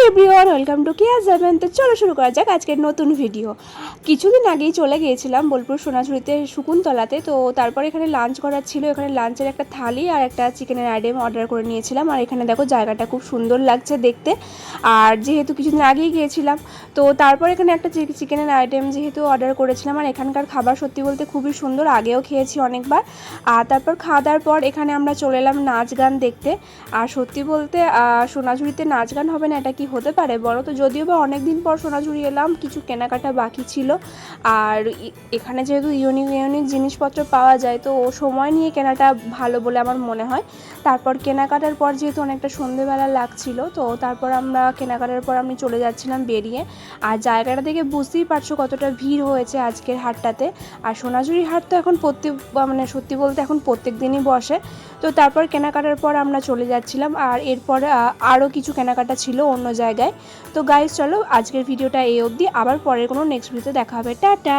Everyone, welcome to কেয়া যাবেন। তো চলো শুরু করা যাক আজকের নতুন ভিডিও। কিছুদিন আগেই চলে গিয়েছিলাম বোলপুর সোনাঝুরিতে শকুন্তলাতে। তো তারপর এখানে লাঞ্চ করার ছিল, এখানে লাঞ্চের একটা থালি আর একটা চিকেনের আইটেম অর্ডার করে নিয়েছিলাম। আর এখানে দেখো জায়গাটা খুব সুন্দর লাগছে দেখতে। আর যেহেতু কিছুদিন আগেই গিয়েছিলাম, তো তারপর এখানে একটা চিকেনের আইটেম যেহেতু অর্ডার করেছিলাম। আর এখানকার খাবার সত্যি বলতে খুবই সুন্দর, আগেও খেয়েছি অনেকবার। আর তারপর খাওয়া দাওয়ার পর এখানে আমরা চলে এলাম নাচ গান দেখতে। আর সত্যি বলতে সোনাঝুরিতে নাচ গান হবে না এটা কি হতে পারে বলো তো। যদিও বা অনেক দিন পর সোনাঝুরি এলাম, কিছু কেনাকাটা বাকি ছিল। আর এখানে যেহেতু ইউনিক ইউনিক জিনিসপত্র পাওয়া যায়, তো সময় নিয়ে কেনাটা ভালো বলে আমার মনে হয়। তারপর কেনাকাটার পর যেহেতু অনেকটা সন্ধেবেলা লাগছিল, তো তারপর আমরা কেনাকাটার পর আমি চলে যাচ্ছিলাম বেরিয়ে। আর জায়গাটা দেখে বুঝতেই পারছো কতটা ভিড় হয়েছে আজকের হাটটাতে। আর সোনাঝুরির হাট তো এখন সত্যি বলতে এখন প্রত্যেক দিনই বসে। তো তারপর কেনাকাটার পর আমরা চলে যাচ্ছিলাম। আর এরপর আরও কিছু কেনাকাটা ছিল অন্য জায়গায়। তো গাইস চলো আজকের ভিডিওটা এই অবধি, আবার পরের কোনো নেক্সট ভিডিওতে দেখা হবে। টাটা।